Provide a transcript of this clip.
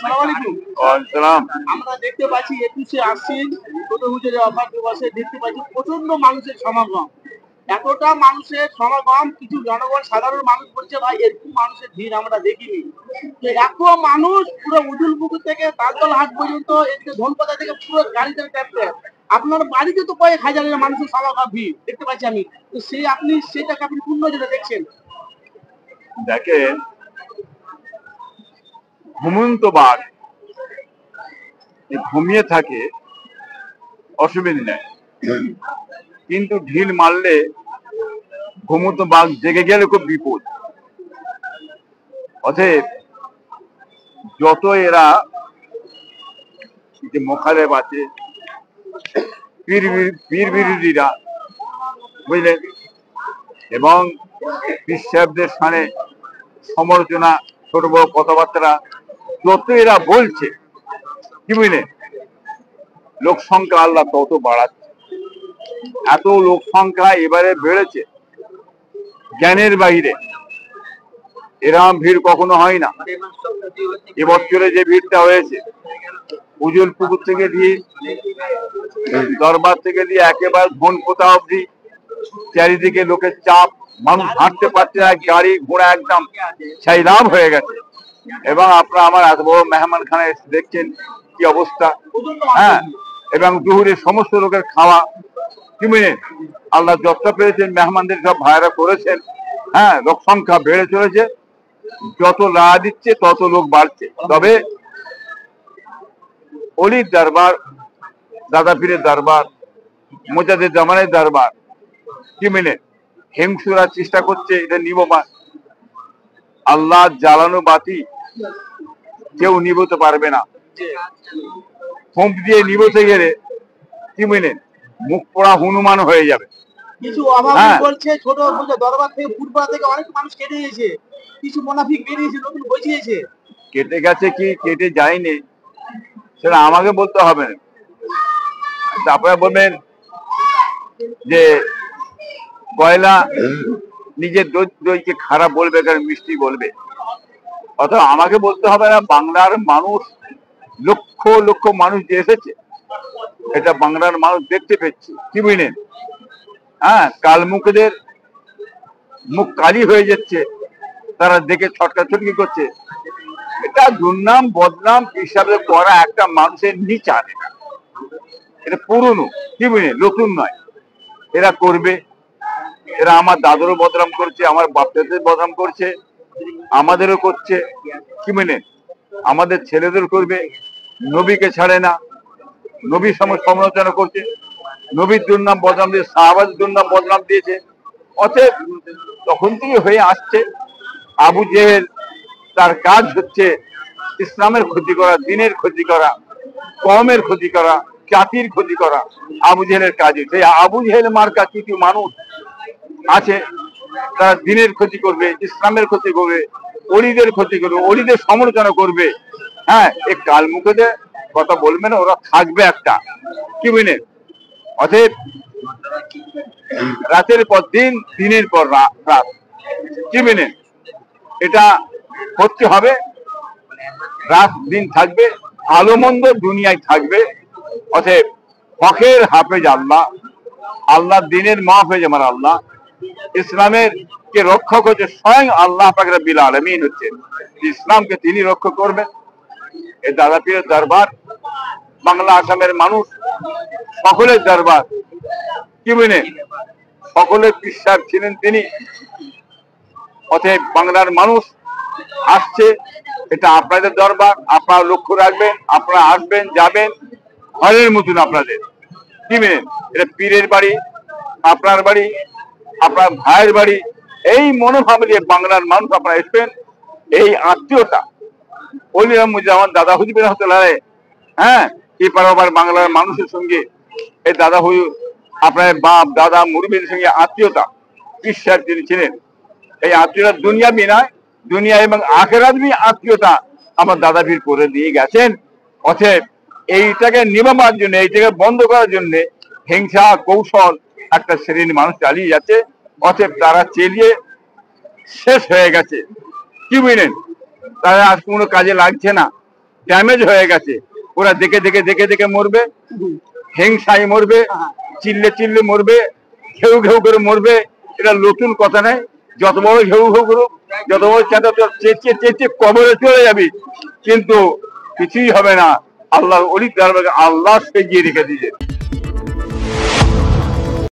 আসসালামু আলাইকুম। আসসালাম। আমরা দেখতে পাচ্ছি 21শে আশ্বিন ছোট হুজুরের অফার দিবসে দেখতে পাচ্ছি প্রচন্ড মানুষের সমাগম। এতটা মানুষের সমাগম, কিছু জনগণ সাধারণ মানুষ বলছে ভাই এরকম মানুষের ভিড় আমরা দেখিনি। তো এত মানুষ পুরো উজুলপুকুর থেকে তালতলা হাট পর্যন্ত, এদিকে ধনপদা থেকে পুরো গাড়িতে ট্যাপতে, আপনার বাড়িতে তো কয়েক হাজারের মানুষের সমাগম ভিড় দেখতে পাচ্ছি আমি। তো সেটাকে আপনি পূর্ণ নজরে দেখছেন। দেখেন, ঘুমন্ত বাঘ ঘুমিয়ে থাকে, অসুবিধা নেই, কিন্তু ঢিল মারলে ঘুমন্ত বাঘ জেগে গেলে খুব বিপদ। অতএব যত এরা যে মোখালেব আছে, পীর বিরোধীরা, বুঝলেন, এবং পীর সাহেবদের সামনে সমালোচনা, ছোট বড় কথাবার্তা যত এরা বলছে, কি বুঝলেন, লোক সংখ্যা আল্লাহ তত বাড়াচ্ছে। এত লোক সংখ্যা এবারে বেড়েছে জ্ঞানের বাইরে, এরকম ভিড় কখনো হয় না। এবছরে যে ভিড়টা হয়েছে, উজল পুকুর থেকে দিয়ে, দরবার থেকে দিয়ে একেবারে ধনপোতা অবধি, চারিদিকে লোকের চাপ, মানুষ হাঁটতে পারছে না, গাড়ি ঘোড়া একদম ছাইলাম হয়ে গেছে। এবং আপনারা আমার এত বড় মেহমান খানা এসে দেখছেন কি অবস্থা। হ্যাঁ, এবং দুপুরের সমস্ত লোকের খাওয়া, কি বুঝলেন, আল্লাহ যতটা পেরেছেন মেহমানদের সব ভাইরা করেছেন। হ্যাঁ, লোক সংখ্যা বেড়ে চলেছে, যত লা দিচ্ছে তত লোক বাড়ছে। তবে অলির দরবার, দাদা পীরের দরবার, মোজাদের জামানের দরবার, কি মিলে হিংসুরা চেষ্টা করছে এটা নিবমান। আল্লাহ জ্বালানো বাতি কেউ নিবতে পারবে না। ফোঁপ দিয়ে নিবতে গেলে, কি মিলে, মুখ পোড়া হনুমান হয়ে যাবে। কিছু অভাবী বলছে ছোট দরবার থেকে ফুটপাড়া থেকে অনেক মানুষ কেটে গেছে, কিছু মুনাফিক বেরিয়েছে, নতুন বসিয়েছে। কেটে গেছে কি কেটে যায়নি সেটা আমাকে বলতে হবে না। তারপরে বলবেন যে কয়লা নিজের দইকে খারাপ বলবে, কারণ মিষ্টি বলবে। অথবা আমাকে বলতে হবে না, বাংলার মানুষ, লক্ষ লক্ষ মানুষ যে এসেছে, এটা বাংলার মানুষ দেখতে পেয়েছে, কি বুঝলেন। হ্যাঁ, কালমুখদের মুখ কালি হয়ে যাচ্ছে, তারা দেখে ছটকা ছটকি করছে। এটা দুর্নাম বদনাম হিসাবে করা একটা মানুষের নিচার। এটা পুরনো, কি বুঝলেন, নতুন নয়। এরা করবে, এরা আমার দাদুরও বদনাম করছে, আমার বাপদের বদনাম করছে, আমাদেরও করছে, কি বুঝলেন, আমাদের ছেলেদের করবে। নবীকে ছাড়ে না, নবীর সমালোচনা করছে, নবীর দুর্নাম বদনাম দিয়ে, সাহাবাদের দুর্নাম বদনাম দিয়েছে। অতএব তখন থেকে হয়ে আসছে। আবু জেহেল, তার কাজ হচ্ছে ইসলামের ক্ষতি করা, দিনের ক্ষতি করা, কওমের ক্ষতি করা, জাতির ক্ষতি করা। আবু জেহেলের কাজ হচ্ছে। আবু জেহেল মার্কা কিছু মানুষ আছে, তারা দিনের ক্ষতি করবে, ইসলামের ক্ষতি করবে, অলিদের ক্ষতি করবে, অলিদের সমালোচনা করবে। হ্যাঁ, এই কালমুখে কথা বলবে না, ওরা থাকবে একটা, কি বুঝলেন। অতএব রাতের পর দিন, দিনের পর রাত, কি বুঝলেন, এটা করতে হবে। রাত দিন থাকবে, ভালো মন্দ দুনিয়ায় থাকবে। অতএব হকের হাফেজ আল্লাহ, আল্লাহ দিনের মাহফেজ আমার আল্লাহ, ইসলামের কে রক্ষা করছে স্বয়ং আল্লাহ পাক রব্বুল আলামিন হচ্ছে। ইসলামকে তিনি রক্ষা করবেন। এই দাদা পীরের দরবার বাংলা আসামের মানুষ সকলের দরবার, কি বুঝলেন, সকলের বিশ্বাস ছিলেন তিনি। অতএব বাংলার মানুষ আসছে, এটা আপনাদের দরবার, আপনারা লক্ষ্য রাখবেন, আপনারা আসবেন যাবেন ঘরের মতন আপনাদের, কি বুঝলেন। এটা পীরের বাড়ি, আপনার বাড়ি, আপনার ভাইয়ের বাড়ি, এই মনোভাব নিয়ে বাংলার মানুষ আপনারা এসবেন। এই আত্মীয়তা আমার দাদা হুজুর রহমতুল্লাহ, হ্যাঁ, এই পারাবার বাংলার মানুষের সঙ্গে এই দাদা হুজুর, আপনার বাপ দাদা মুরব্বীর সঙ্গে আত্মীয়তা বিশ্বাস যিনি ছিলেন, এই আত্মীয়তা দুনিয়াবি নয়, দুনিয়া এবং আখেরাতবি আত্মীয়তা আমার দাদা পীর করে দিয়ে গেছেন। অতএব এইটাকে নিবাবার জন্য, এইটাকে বন্ধ করার জন্য হিংসা কৌশল একটা শ্রেণীর মানুষ চালিয়ে যাচ্ছে। অতএব তারা চালিয়ে শেষ হয়ে গেছে, কি বুঝলেন, তারা আজ কোনো কাজে লাগছে না। ড্যামেজ হয়ে গেছে, ওরা দেখে দেখে দেখে দেখে মরবে, হিংসায় মরবে, চিল্লে চিল্লে মরবে, ঘেউ ঘেউ করে মরবে। এটা নতুন কথা নাই। যত বড় ঘেউ ঘেউ করুক, যত বড় চেঁচিয়ে চেঁচিয়ে কবরে চলে যাবি, কিন্তু কিছুই হবে না। আল্লাহ অলির দরবারে আল্লাহ সেজিয়ে রেখে দিয়েছে।